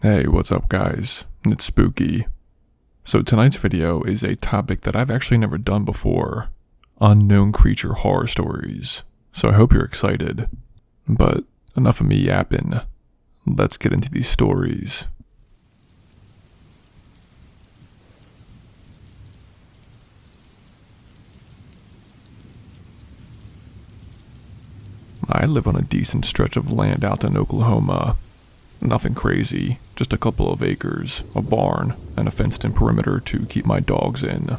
Hey, what's up guys? It's spooky. So tonight's video is a topic that I've actually never done before. Unknown creature horror stories. So I hope you're excited. But enough of me yapping. Let's get into these stories. I live on a decent stretch of land out in Oklahoma. Nothing crazy, just a couple of acres, a barn, and a fenced-in perimeter to keep my dogs in.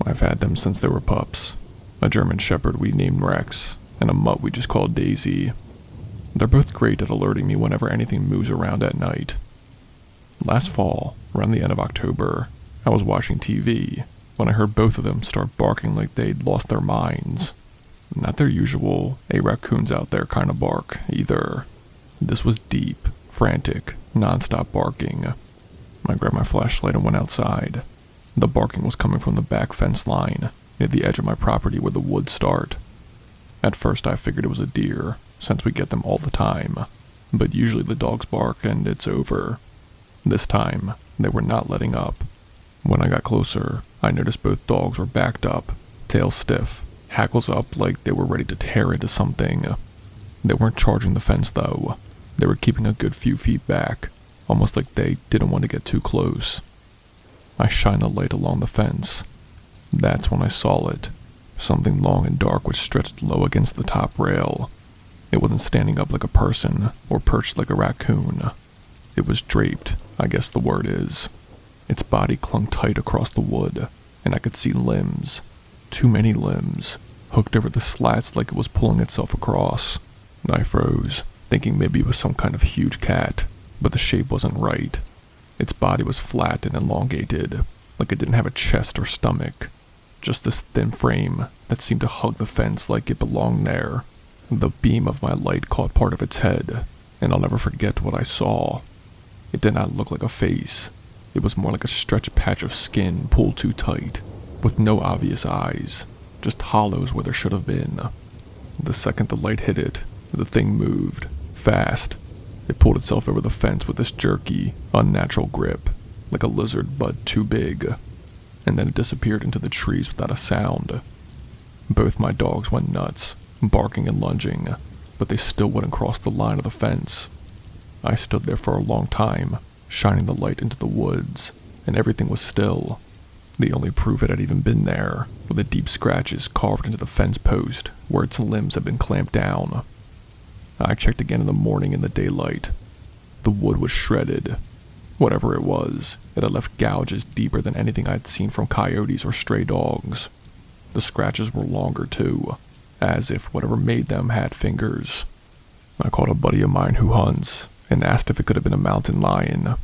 I've had them since they were pups. A German Shepherd we named Rex, and a mutt we just called Daisy. They're both great at alerting me whenever anything moves around at night. Last fall, around the end of October, I was watching TV when I heard both of them start barking like they'd lost their minds. Not their usual, "Hey, raccoon's out there" kind of bark, either. This was deep, frantic, non-stop barking. I grabbed my flashlight and went outside. The barking was coming from the back fence line, near the edge of my property where the woods start. At first I figured it was a deer, since we get them all the time, but usually the dogs bark and it's over. This time, they were not letting up. When I got closer, I noticed both dogs were backed up, tails stiff, hackles up like they were ready to tear into something. They weren't charging the fence though. They were keeping a good few feet back, almost like they didn't want to get too close. I shined the light along the fence. That's when I saw it. Something long and dark which stretched low against the top rail. It wasn't standing up like a person, or perched like a raccoon. It was draped, I guess the word is. Its body clung tight across the wood, and I could see limbs. Too many limbs, hooked over the slats like it was pulling itself across. I froze, thinking maybe it was some kind of huge cat, but the shape wasn't right. Its body was flat and elongated, like it didn't have a chest or stomach. Just this thin frame that seemed to hug the fence like it belonged there. The beam of my light caught part of its head, and I'll never forget what I saw. It did not look like a face. It was more like a stretched patch of skin pulled too tight, with no obvious eyes, just hollows where there should have been. The second the light hit it, the thing moved, fast. It pulled itself over the fence with this jerky, unnatural grip, like a lizard but too big, and then it disappeared into the trees without a sound. Both my dogs went nuts, barking and lunging, but they still wouldn't cross the line of the fence. I stood there for a long time, shining the light into the woods, and everything was still. The only proof it had even been there were the deep scratches carved into the fence post where its limbs had been clamped down. I checked again in the morning in the daylight. The wood was shredded. Whatever it was, it had left gouges deeper than anything I'd seen from coyotes or stray dogs. The scratches were longer too, as if whatever made them had fingers. I called a buddy of mine who hunts and asked if it could have been a mountain lion.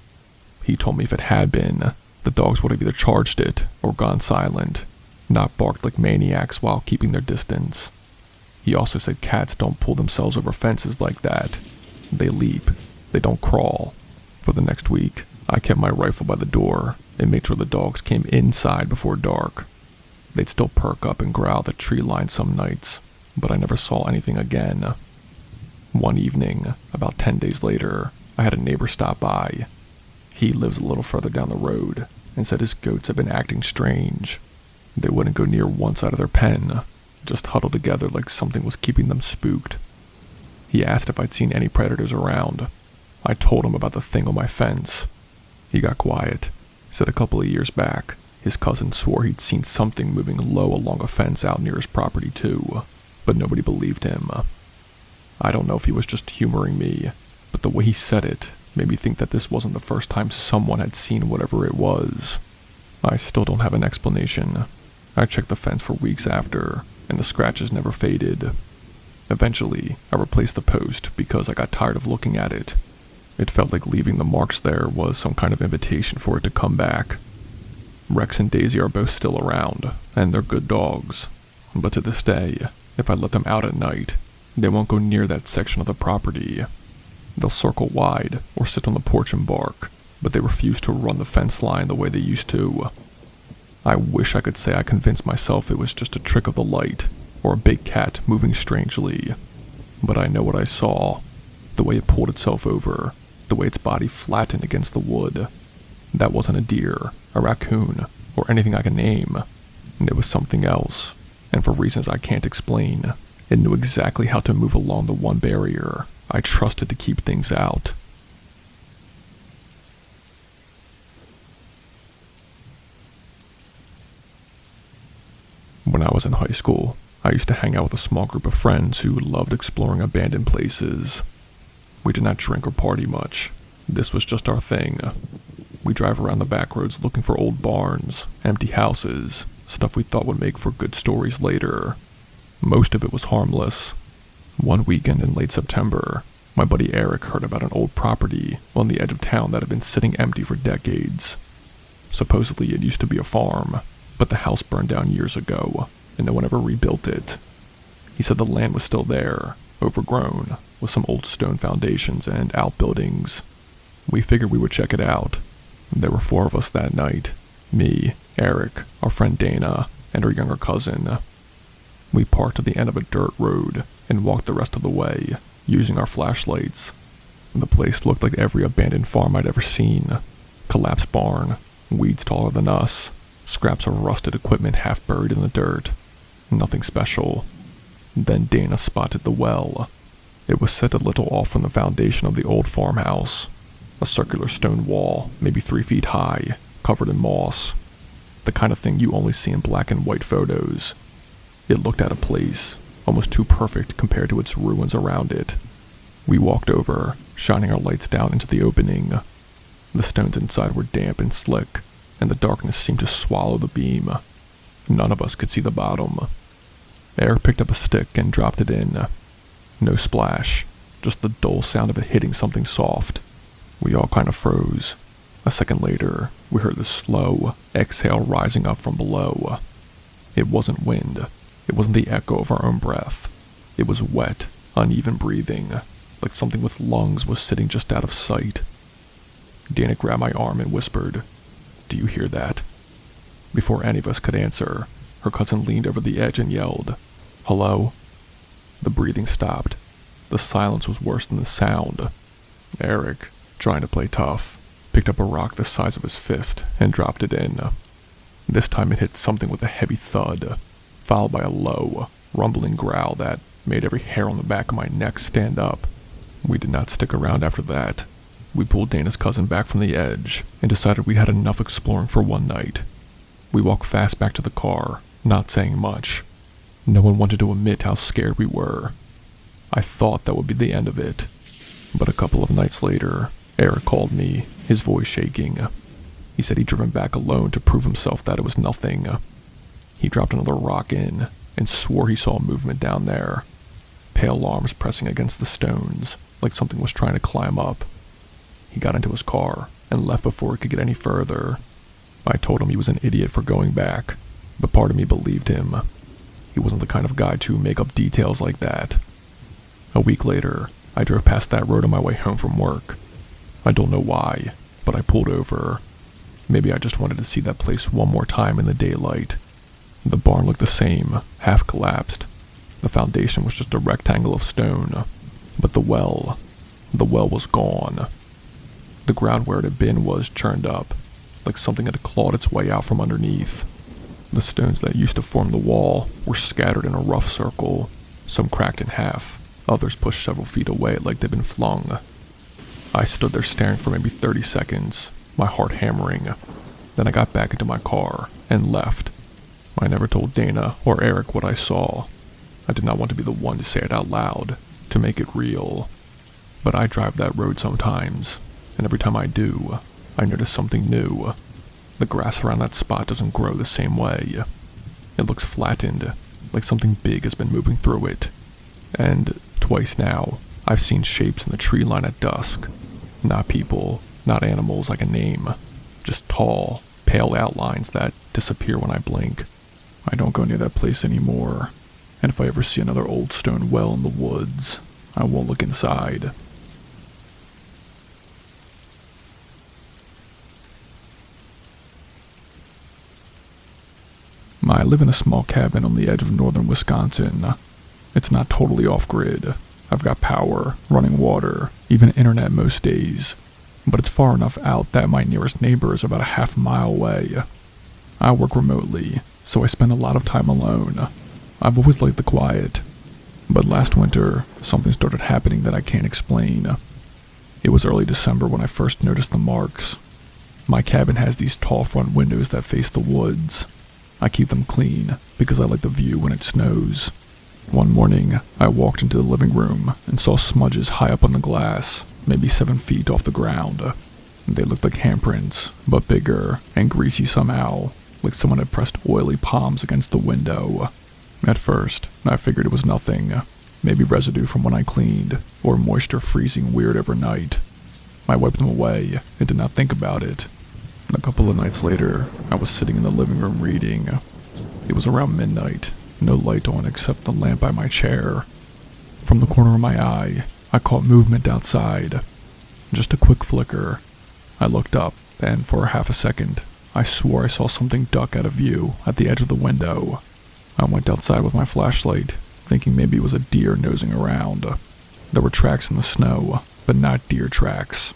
He told me if it had been, the dogs would have either charged it or gone silent, not barked like maniacs while keeping their distance. He also said cats don't pull themselves over fences like that. They leap. They don't crawl. For the next week, I kept my rifle by the door and made sure the dogs came inside before dark. They'd still perk up and growl at tree lines some nights, but I never saw anything again. One evening, about 10 days later, I had a neighbor stop by. He lives a little further down the road and said his goats had been acting strange. They wouldn't go near one side of their pen, just huddled together like something was keeping them spooked. He asked if I'd seen any predators around. I told him about the thing on my fence. He got quiet, said a couple of years back, his cousin swore he'd seen something moving low along a fence out near his property too, but nobody believed him. I don't know if he was just humoring me, but the way he said it made me think that this wasn't the first time someone had seen whatever it was. I still don't have an explanation. I checked the fence for weeks after, and the scratches never faded. Eventually, I replaced the post because I got tired of looking at it. It felt like leaving the marks there was some kind of invitation for it to come back. Rex and Daisy are both still around, and they're good dogs. But to this day, if I let them out at night, they won't go near that section of the property. They'll circle wide or sit on the porch and bark, but they refuse to run the fence line the way they used to. I wish I could say I convinced myself it was just a trick of the light, or a big cat moving strangely. But I know what I saw. The way it pulled itself over, the way its body flattened against the wood. That wasn't a deer, a raccoon, or anything I can name. It was something else, and for reasons I can't explain, it knew exactly how to move along the one barrier I trusted to keep things out. When I was in high school, I used to hang out with a small group of friends who loved exploring abandoned places. We did not drink or party much. This was just our thing. We drive around the back roads looking for old barns, empty houses, stuff we thought would make for good stories later. Most of it was harmless. One weekend in late September, my buddy Eric heard about an old property on the edge of town that had been sitting empty for decades. Supposedly it used to be a farm, but the house burned down years ago, and no one ever rebuilt it. He said the land was still there, overgrown, with some old stone foundations and outbuildings. We figured we would check it out. There were 4 of us that night. Me, Eric, our friend Dana, and our younger cousin. We parked at the end of a dirt road and walked the rest of the way, using our flashlights. The place looked like every abandoned farm I'd ever seen. Collapsed barn, weeds taller than us, scraps of rusted equipment half buried in the dirt. Nothing special. Then Dana spotted the well. It was set a little off from the foundation of the old farmhouse. A circular stone wall, maybe 3 feet high, covered in moss. The kind of thing you only see in black and white photos. It looked out of place, almost too perfect compared to its ruins around it. We walked over, shining our lights down into the opening. The stones inside were damp and slick, and the darkness seemed to swallow the beam. None of us could see the bottom. Eric picked up a stick and dropped it in. No splash, just the dull sound of it hitting something soft. We all kind of froze. A second later, we heard the slow exhale rising up from below. It wasn't wind. It wasn't the echo of our own breath. It was wet, uneven breathing, like something with lungs was sitting just out of sight. Dana grabbed my arm and whispered, "Do you hear that?" Before any of us could answer, her cousin leaned over the edge and yelled, "Hello?" The breathing stopped. The silence was worse than the sound. Eric, trying to play tough, picked up a rock the size of his fist and dropped it in. This time it hit something with a heavy thud, followed by a low, rumbling growl that made every hair on the back of my neck stand up. We did not stick around after that. We pulled Dana's cousin back from the edge and decided we had enough exploring for one night. We walked fast back to the car, not saying much. No one wanted to admit how scared we were. I thought that would be the end of it. But a couple of nights later, Eric called me, his voice shaking. He said he'd driven back alone to prove himself that it was nothing. He dropped another rock in and swore he saw movement down there. Pale arms pressing against the stones, like something was trying to climb up. He got into his car and left before he could get any further. I told him he was an idiot for going back, but part of me believed him. He wasn't the kind of guy to make up details like that. A week later, I drove past that road on my way home from work. I don't know why, but I pulled over. Maybe I just wanted to see that place one more time in the daylight. The barn looked the same, half collapsed. The foundation was just a rectangle of stone. But the well was gone. The ground where it had been was churned up, like something had clawed its way out from underneath. The stones that used to form the wall were scattered in a rough circle, some cracked in half, others pushed several feet away like they'd been flung. I stood there staring for maybe 30 seconds, my heart hammering. Then I got back into my car and left. I never told Dana or Eric what I saw. I did not want to be the one to say it out loud, to make it real. But I drive that road sometimes, and every time I do, I notice something new. The grass around that spot doesn't grow the same way. It looks flattened, like something big has been moving through it. And twice now, I've seen shapes in the tree line at dusk. Not people, not animals I can name. Just tall, pale outlines that disappear when I blink. I don't go near that place anymore. And if I ever see another old stone well in the woods, I won't look inside. I live in a small cabin on the edge of northern Wisconsin. It's not totally off-grid. I've got power, running water, even internet most days, but it's far enough out that my nearest neighbor is about a half mile away. I work remotely, so I spend a lot of time alone. I've always liked the quiet, but last winter, something started happening that I can't explain. It was early December when I first noticed the marks. My cabin has these tall front windows that face the woods. I keep them clean because I like the view when it snows. One morning, I walked into the living room and saw smudges high up on the glass, maybe 7 feet off the ground. They looked like handprints, but bigger and greasy somehow, like someone had pressed oily palms against the window. At first, I figured it was nothing, maybe residue from when I cleaned, or moisture freezing weird overnight. I wiped them away and did not think about it. A couple of nights later, I was sitting in the living room reading. It was around midnight, no light on except the lamp by my chair. From the corner of my eye, I caught movement outside. Just a quick flicker. I looked up, and for half a second, I swore I saw something duck out of view at the edge of the window. I went outside with my flashlight, thinking maybe it was a deer nosing around. There were tracks in the snow, but not deer tracks.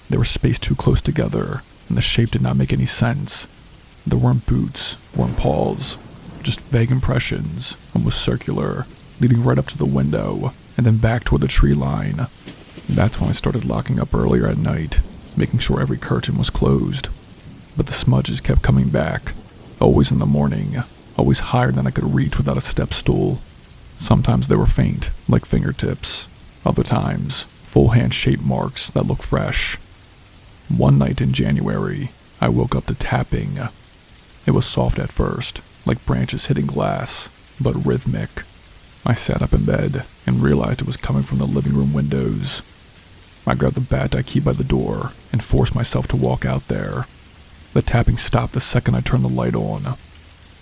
They were spaced too close together, and the shape did not make any sense. There weren't boots, weren't paws, just vague impressions, almost circular, leading right up to the window, and then back toward the tree line. That's when I started locking up earlier at night, making sure every curtain was closed. But the smudges kept coming back, always in the morning, always higher than I could reach without a step stool. Sometimes they were faint, like fingertips. Other times, full hand-shaped marks that looked fresh. One night in January, I woke up to tapping. It was soft at first, like branches hitting glass, but rhythmic. I sat up in bed and realized it was coming from the living room windows. I grabbed the bat I keep by the door and forced myself to walk out there. The tapping stopped the second I turned the light on.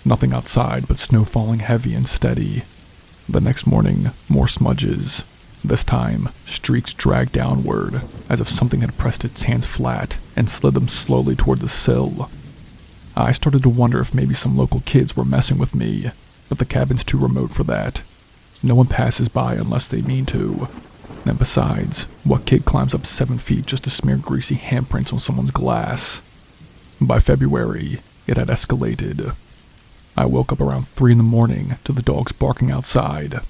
Nothing outside but snow falling heavy and steady. The next morning, more smudges. This time, streaks dragged downward, as if something had pressed its hands flat and slid them slowly toward the sill. I started to wonder if maybe some local kids were messing with me, but the cabin's too remote for that. No one passes by unless they mean to. And besides, what kid climbs up 7 feet just to smear greasy handprints on someone's glass? By February, it had escalated. I woke up around 3 in the morning to the dogs barking outside.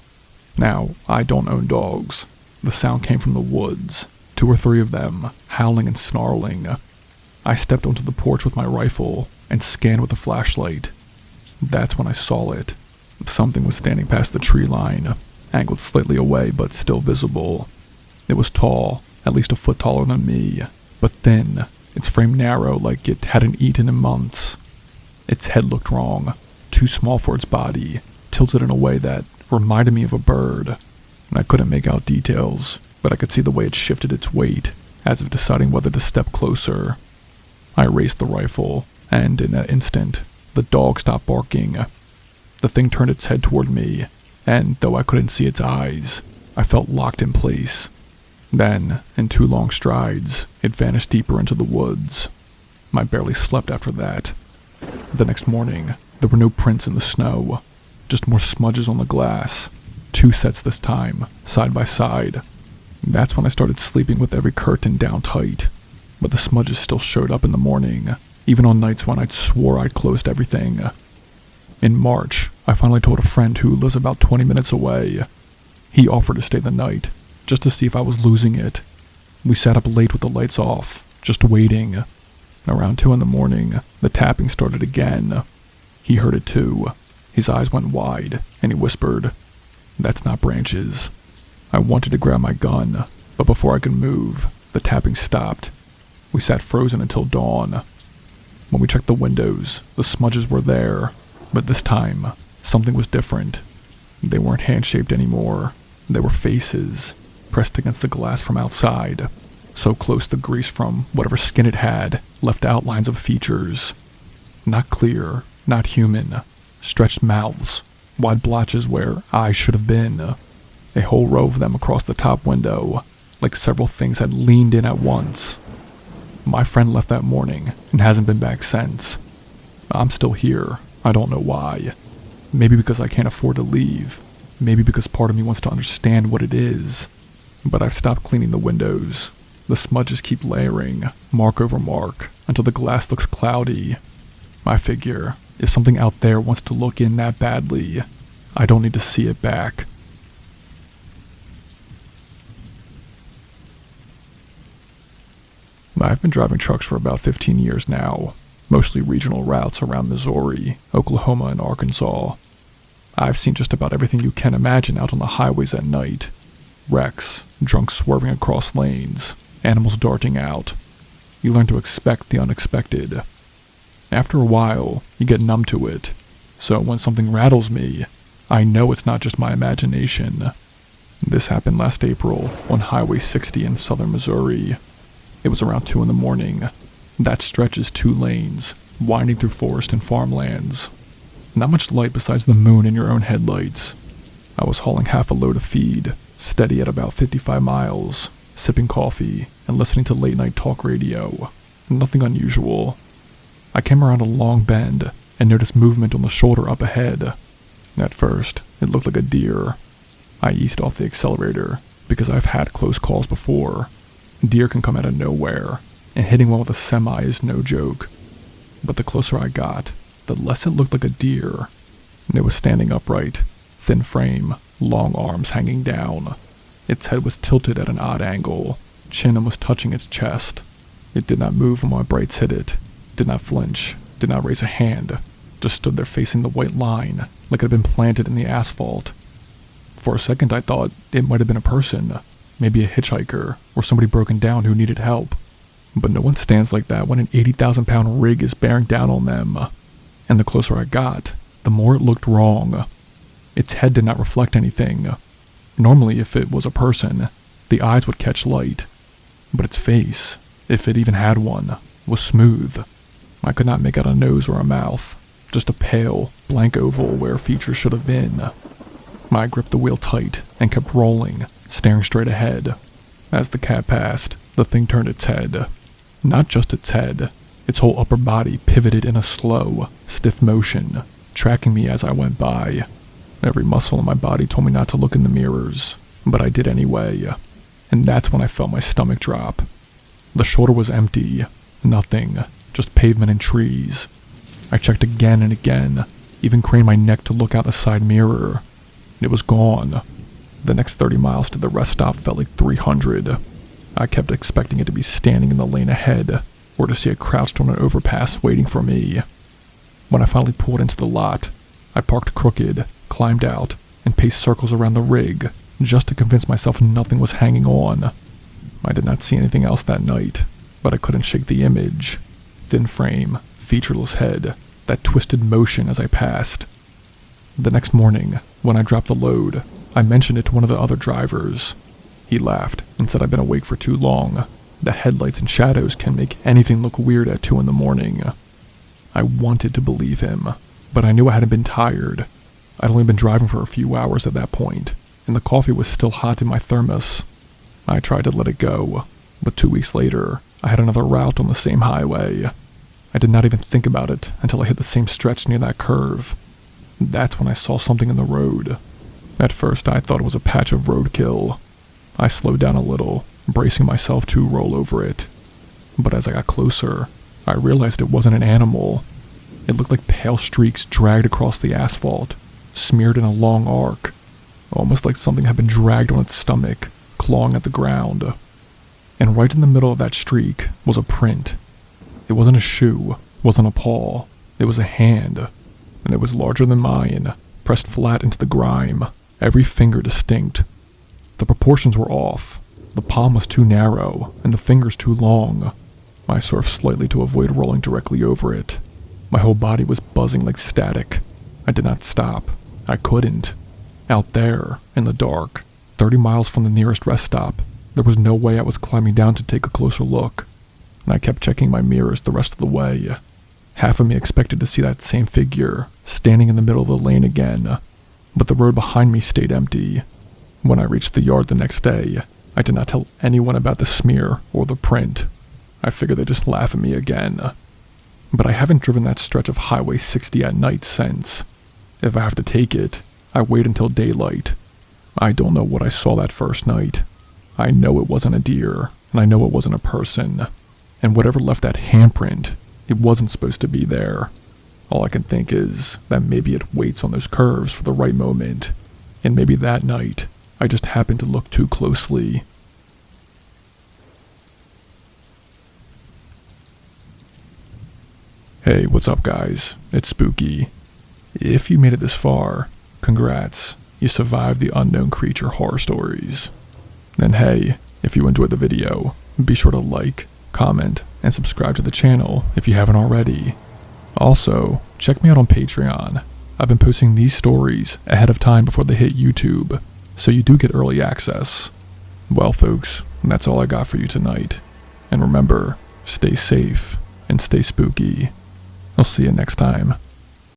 Now, I don't own dogs. The sound came from the woods, 2 or 3 of them, howling and snarling. I stepped onto the porch with my rifle and scanned with a flashlight. That's when I saw it. Something was standing past the tree line, angled slightly away but still visible. It was tall, at least a foot taller than me, but thin, its frame narrow like it hadn't eaten in months. Its head looked wrong, too small for its body, tilted in a way that reminded me of a bird. I couldn't make out details, but I could see the way it shifted its weight, as if deciding whether to step closer. I raised the rifle, and in that instant, the dog stopped barking. The thing turned its head toward me, and though I couldn't see its eyes, I felt locked in place. Then, in 2 long strides, it vanished deeper into the woods. I barely slept after that. The next morning, there were no prints in the snow, just more smudges on the glass, 2 sets this time, side by side. That's when I started sleeping with every curtain down tight, but the smudges still showed up in the morning, even on nights when I'd swore I'd closed everything. In March, I finally told a friend who lives about 20 minutes away. He offered to stay the night, just to see if I was losing it. We sat up late with the lights off, just waiting. Around 2 in the morning, the tapping started again. He heard it too. His eyes went wide, and he whispered, "That's not branches." I wanted to grab my gun, but before I could move, the tapping stopped. We sat frozen until dawn. When we checked the windows, the smudges were there, but this time, something was different. They weren't hand-shaped anymore. They were faces, pressed against the glass from outside, so close the grease from whatever skin it had left outlines of features. Not clear, not human. Stretched mouths, wide blotches where eyes should have been. A whole row of them across the top window, like several things had leaned in at once. My friend left that morning and hasn't been back since. I'm still here. I don't know why. Maybe because I can't afford to leave. Maybe because part of me wants to understand what it is. but I've stopped cleaning the windows. The smudges keep layering, mark over mark, until the glass looks cloudy. I figure, if something out there wants to look in that badly, I don't need to see it back. I've been driving trucks for about 15 years now, mostly regional routes around Missouri, Oklahoma, and Arkansas. I've seen just about everything you can imagine out on the highways at night. Wrecks, drunks swerving across lanes, animals darting out. You learn to expect the unexpected. After a while, you get numb to it, so when something rattles me, I know it's not just my imagination. This happened last April on Highway 60 in southern Missouri. It was around 2 a.m. That stretch is 2 lanes, winding through forest and farmlands. Not much light besides the moon and your own headlights. I was hauling half a load of feed, steady at about 55 miles, sipping coffee and listening to late-night talk radio. Nothing unusual. I came around a long bend and noticed movement on the shoulder up ahead. At first, it looked like a deer. I eased off the accelerator because I've had close calls before. Deer can come out of nowhere, and hitting one with a semi is no joke. But the closer I got, the less it looked like a deer. It was standing upright, thin frame, long arms hanging down. Its head was tilted at an odd angle, chin almost touching its chest. It did not move when my brights hit it, did not flinch, did not raise a hand, just stood there facing the white line, like it had been planted in the asphalt. For a second I thought it might have been a person, maybe a hitchhiker, or somebody broken down who needed help. But no one stands like that when an 80,000-pound rig is bearing down on them. And the closer I got, the more it looked wrong. Its head did not reflect anything. Normally, if it was a person, the eyes would catch light. But its face, if it even had one, was smooth. I could not make out a nose or a mouth, just a pale, blank oval where features should have been. I gripped the wheel tight and kept rolling, staring straight ahead. As the cab passed, the thing turned its head. Not just its head, its whole upper body pivoted in a slow, stiff motion, tracking me as I went by. Every muscle in my body told me not to look in the mirrors, but I did anyway. And that's when I felt my stomach drop. The shoulder was empty, nothing, just pavement and trees. I checked again and again, even craned my neck to look out the side mirror. It was gone. The next 30 miles to the rest stop felt like 300. I kept expecting it to be standing in the lane ahead, or to see it crouched on an overpass waiting for me. When I finally pulled into the lot, I parked crooked, climbed out, and paced circles around the rig, just to convince myself nothing was hanging on. I did not see anything else that night, but I couldn't shake the image. Thin frame, featureless head, that twisted motion as I passed. The next morning, when I dropped the load, I mentioned it to one of the other drivers. He laughed and said I'd been awake for too long. The headlights and shadows can make anything look weird at 2 a.m. I wanted to believe him, but I knew I hadn't been tired. I'd only been driving for a few hours at that point, and the coffee was still hot in my thermos. I tried to let it go, but 2 weeks later, I had another route on the same highway. I did not even think about it until I hit the same stretch near that curve. That's when I saw something in the road. At first, I thought it was a patch of roadkill. I slowed down a little, bracing myself to roll over it. But as I got closer, I realized it wasn't an animal. It looked like pale streaks dragged across the asphalt, smeared in a long arc, almost like something had been dragged on its stomach, clawing at the ground. And right in the middle of that streak was a print. It wasn't a shoe, wasn't a paw, it was a hand, and it was larger than mine, pressed flat into the grime, every finger distinct. The proportions were off. The palm was too narrow, and the fingers too long. I swerved slightly to avoid rolling directly over it. My whole body was buzzing like static. I did not stop. I couldn't. Out there, in the dark, 30 miles from the nearest rest stop, there was no way I was climbing down to take a closer look. And I kept checking my mirrors the rest of the way. Half of me expected to see that same figure, standing in the middle of the lane again, but the road behind me stayed empty. When I reached the yard the next day, I did not tell anyone about the smear or the print. I figured they'd just laugh at me again. But I haven't driven that stretch of Highway 60 at night since. If I have to take it, I wait until daylight. I don't know what I saw that first night. I know it wasn't a deer, and I know it wasn't a person. And whatever left that handprint, it wasn't supposed to be there. All I can think is that maybe it waits on those curves for the right moment. And maybe that night, I just happened to look too closely. Hey, what's up guys? It's Spooky. If you made it this far, congrats. You survived the unknown creature horror stories. And hey, if you enjoyed the video, be sure to like, comment, and subscribe to the channel if you haven't already. Also, check me out on Patreon. I've been posting these stories ahead of time before they hit YouTube, so you do get early access. Well folks, that's all I got for you tonight. And remember, stay safe and stay spooky. I'll see you next time.